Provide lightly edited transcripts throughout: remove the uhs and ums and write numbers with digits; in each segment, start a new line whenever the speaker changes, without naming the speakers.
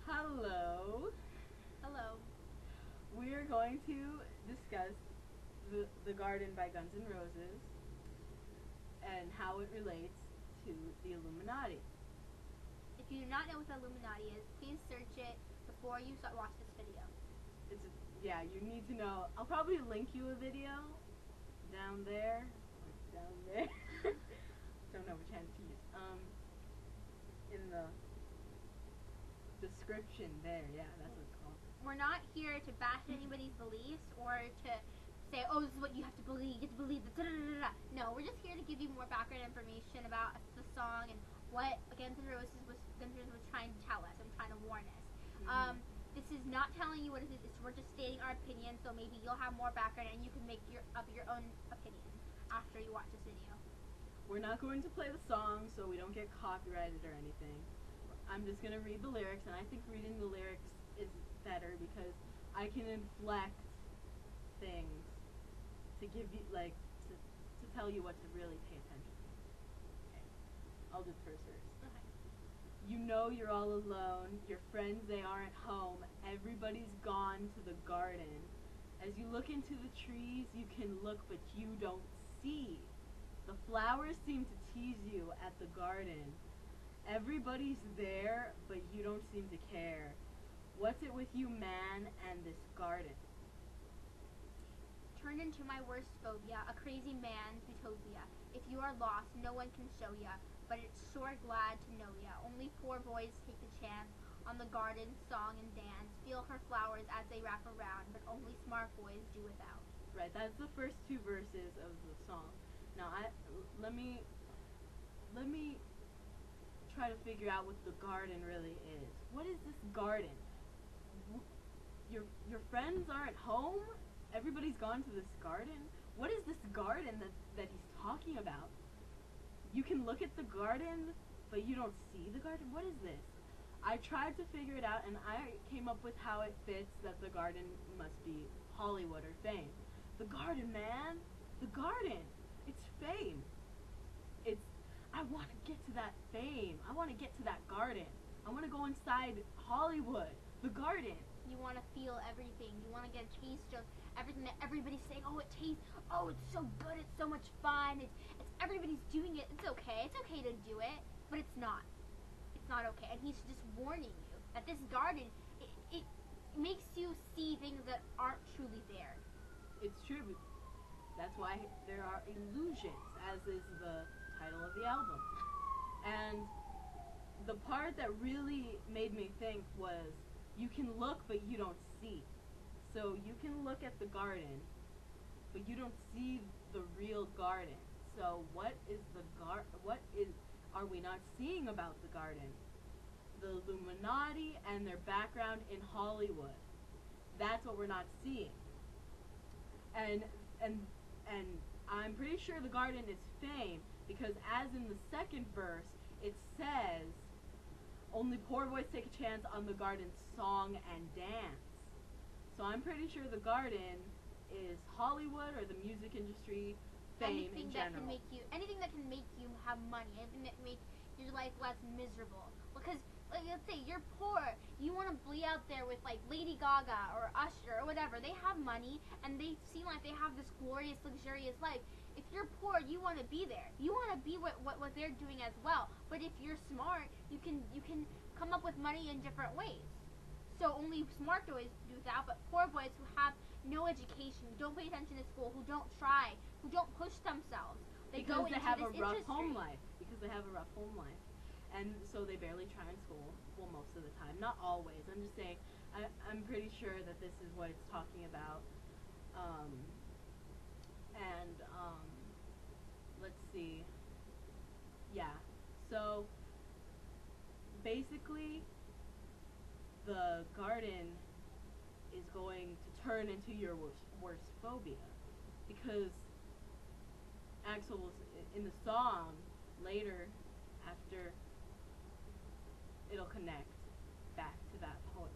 Hello.
Hello.
We are going to discuss the Garden by Guns N' Roses and how it relates to the Illuminati.
If you do not know what the Illuminati is, please search it before you watch this video.
You need to know. I'll probably link you a video down there. Don't know which hand to use. In the description there. Yeah, that's what it's called.
We're not here to bash anybody's beliefs or to say, oh, this is what you have to believe. You have to believe this. No, we're just here to give you more background information about the song and what Guns N' Roses was trying to tell us and trying to warn us. This is not telling you what it is. We're just stating our opinion, so maybe you'll have more background and you can make your own opinion after you watch this video.
We're not going to play the song so we don't get copyrighted or anything. I'm just going to read the lyrics, and I think reading the lyrics is better because I can inflect things to give you, to tell you what to really pay attention to. Okay. I'll do the first verse.
Okay.
You know you're all alone, your friends, they aren't home, everybody's gone to the garden. As you look into the trees, you can look, but you don't see. The flowers seem to tease you at the garden. Everybody's there, but you don't seem to care. What's it with you, man, and this garden?
Turned into my worst phobia, a crazy man's utopia. If you are lost, no one can show ya, but it's sure glad to know ya. Only poor boys take the chance on the garden, song and dance. Feel her flowers as they wrap around, but only smart boys do without.
Right, that's the first two verses of the song. Now, let me try to figure out what the garden really is. What is this garden? Your friends aren't home? Everybody's gone to this garden? What is this garden that he's talking about? You can look at the garden, but you don't see the garden? What is this? I tried to figure it out, and I came up with how it fits that the garden must be Hollywood or fame. The garden, man! The garden! It's fame. I want to get to that fame. I want to get to that garden. I want to go inside Hollywood. The garden.
You want to feel everything. You want to get a taste of everything that everybody's saying. Oh, it tastes. Oh, it's so good. It's so much fun. It's everybody's doing it. It's okay. It's okay to do it, but it's not. It's not okay. And he's just warning you that this garden, it makes you see things that aren't truly there.
It's true. That's why there are illusions, as is the title of the album. And the part that really made me think was, you can look but you don't see. So you can look at the garden, but you don't see the real garden. So what are we not seeing about the garden? The Illuminati and their background in Hollywood. That's what we're not seeing. And I'm pretty sure the garden is fame, because as in the second verse, it says, only poor boys take a chance on the garden's song and dance. So I'm pretty sure the garden is Hollywood or the music industry, fame in general.
Anything that can make you have money, anything that make your life less miserable. Because, let's say you're poor, you want to be out there with like Lady Gaga or Usher or whatever. They have money and they seem like they have this glorious, luxurious life. If you're poor, you want to be there. You want to be what they're doing as well. But if you're smart, you can come up with money in different ways. So only smart boys do that, but poor boys who have no education, who don't pay attention to school, who don't try, who don't push themselves, they go into this industry.
Because they have a rough home life. Because they have a rough home life. And so they barely try in school, well, most of the time. Not always. I'm just saying, I'm pretty sure that this is what it's talking about. Let's see. Yeah. So, basically, the garden is going to turn into your worst phobia. Because Axel was in the song later, after it'll connect back to that point.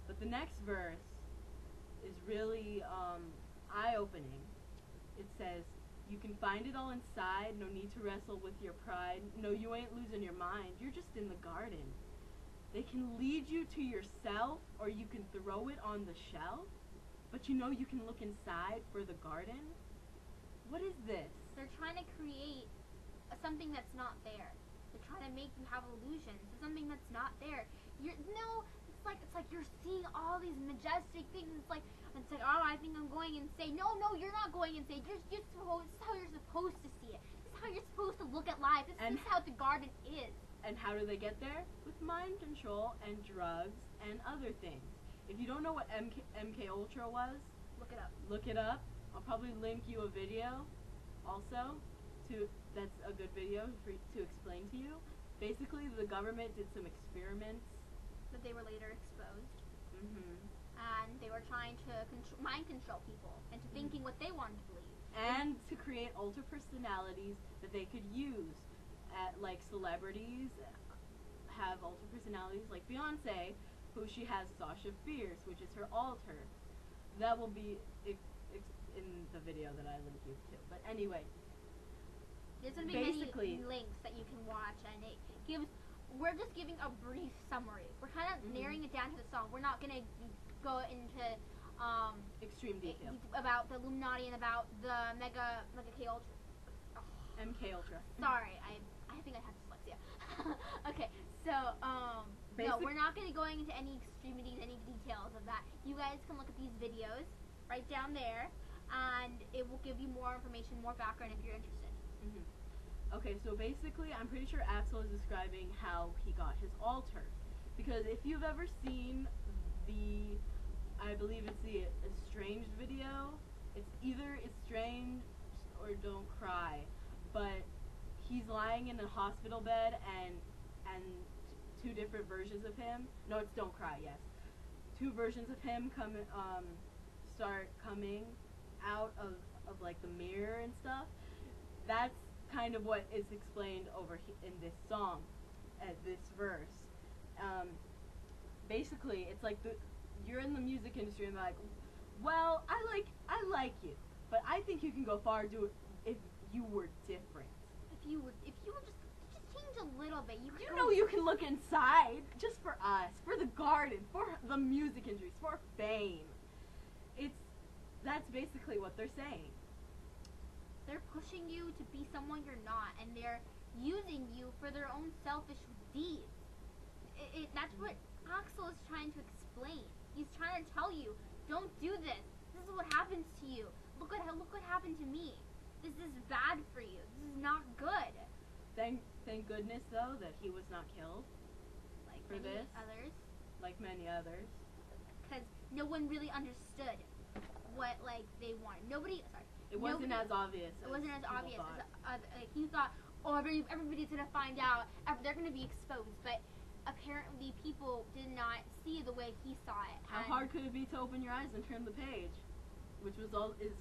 But the next verse is really eye-opening. It says, you can find it all inside, no need to wrestle with your pride. No, you ain't losing your mind, you're just in the garden. They can lead you to yourself, or you can throw it on the shelf, but you know you can look inside for the garden? What is this?
They're trying to create something that's not there. They're trying to make you have illusions of something that's not there. It's like you're seeing all these majestic things. It's like, oh, I think I'm going insane. No, you're not going insane. This is how you're supposed to see it. This is how you're supposed to look at life. This is how the garden is.
And how do they get there? With mind control and drugs and other things. If you don't know what MK Ultra was,
Look it up.
Look it up. I'll probably link you a video also that's a good video to explain to you. Basically, the government did some experiments
That they were later exposed.
Mm-hmm.
And they were trying to mind control people into thinking what they wanted to believe.
And to create alter personalities that they could use. Like celebrities have alter personalities, like Beyonce, who she has Sasha Fierce, which is her alter. That will be in the video that I link you to. But anyway,
there's gonna be many links that you can watch, and it gives. We're just giving a brief summary. We're kind of narrowing it down to the song. We're not gonna go into
extreme detail
about the Illuminati and about the Mega K Ultra.
MK Ultra.
Sorry, I think I have dyslexia. Okay, so no, we're not gonna going into any extremities, any details of that. You guys can look at these videos right down there, and it will give you more information, more background if you're interested.
Okay, so basically, I'm pretty sure Axel is describing how he got his altar, because if you've ever seen I believe it's the Estranged video. It's either Estranged or Don't Cry, but he's lying in a hospital bed and two different versions of him. No, it's Don't Cry. Yes, two versions of him start coming out of like the mirror and stuff. That's kind of what is explained over in this song, this verse. Basically, it's like you're in the music industry and they're like, well, I like you, but I think you can go far if you were different.
If you were just change a little bit,
you can look inside just for us, for the garden, for the music industry, for fame. That's basically what they're saying.
They're pushing you to be someone you're not, and they're using you for their own selfish deeds. That's what Axel is trying to explain. He's trying to tell you, don't do this. This is what happens to you. Look what happened to me. This is bad for you. This is not good.
Thank goodness though that he was not killed.
Like
for
many
this.
others.
Like many others.
Because no one really understood what they wanted.
It wasn't as obvious.
It wasn't as obvious as he thought. Oh, everybody's gonna find out. They're gonna be exposed, but apparently people did not see the way he saw it.
How hard could it be to open your eyes and turn the page? Which is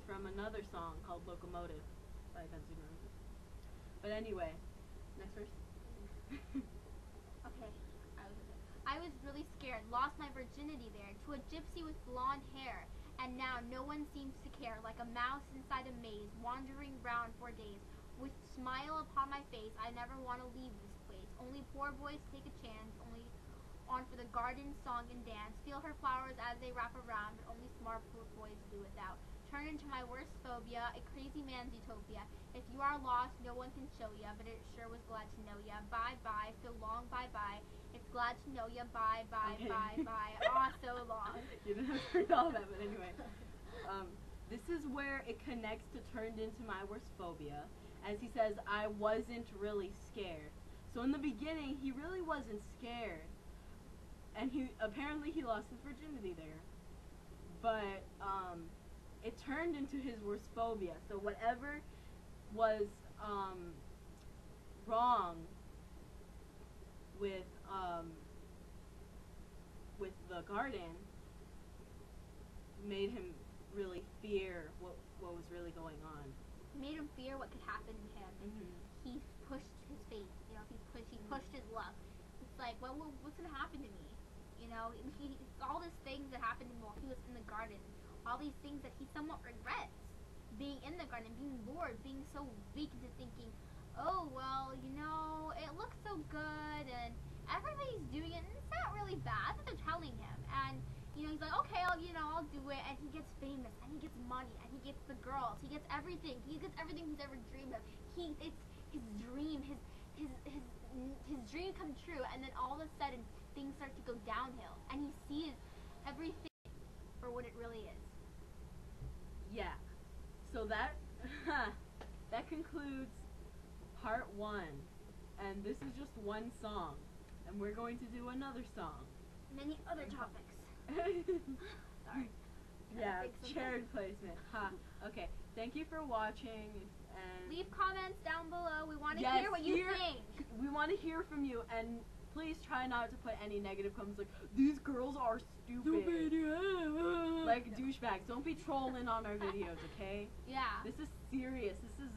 from another song called Locomotive by Guns N' Roses. But anyway, next verse.
Okay, I was really scared. Lost my virginity there to a gypsy with blonde hair. And now no one seems to care, like a mouse inside a maze, wandering round for days. With smile upon my face, I never want to leave this place. Only poor boys take a chance, only on for the garden, song, and dance. Feel her flowers as they wrap around, but only smart poor boys do without. Turn into my worst phobia, a crazy man's utopia. If you are lost, no one can show ya, but it sure was glad to know ya. Bye-bye, so long, bye-bye. It's glad to know ya, bye-bye,
okay.
bye-bye. Aw, so long.
You didn't have to read all that, but anyway. This is where it connects to Turned Into My Worst Phobia. As he says, I wasn't really scared. So in the beginning, he really wasn't scared. And apparently he lost his virginity there. But, it turned into his worst phobia. So whatever was, wrong with the garden made him really fear what was really going on.
It made him fear what could happen to him. He pushed his faith, he pushed his luck. It's like, what's gonna happen to me? All these things that happened to him while he was in the garden, all these things that he somewhat regrets. Being in the garden, being bored, being so weak into thinking, oh, well, it looks so good, and everybody's doing it, and it's not really bad. They're telling him, and you know, he's like, okay, I'll do it, and he gets famous, and he gets money, and he gets the girls, he gets everything. He gets everything he's ever dreamed of. It's his dream, his dream come true, and then all of a sudden things start to go downhill, and he sees everything for what it really is.
Yeah. So that that concludes part 1, and this is just one song, and we're going to do another song.
Many other topics. Sorry.
Yeah, shared placement. Okay. Thank you for watching. And
leave comments down below. We want to hear what you think.
We want to hear from you, and please try not to put any negative comments like, these girls are stupid. Like douchebags. Don't be trolling on our videos, okay?
Yeah.
This is serious. This is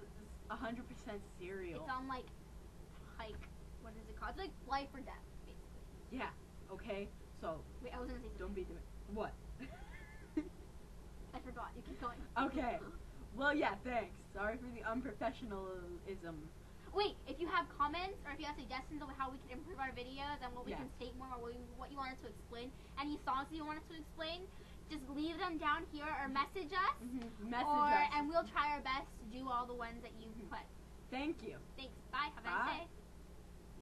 100% serial.
It's on, like, what is it called? It's like life or death, basically.
Yeah, okay? So,
wait, I was going to say something.
Don't be what?
I forgot. You keep going.
Okay. Well, yeah, thanks. Sorry for the unprofessionalism.
Wait, if you have comments or if you have suggestions on how we can improve our videos and what we can state more or what you want us to explain, any songs that you want us to explain, just leave them down here or message us.
Message us.
And we'll try our best to do all the ones that you put.
Thank you.
Thanks. Bye. Have a nice day.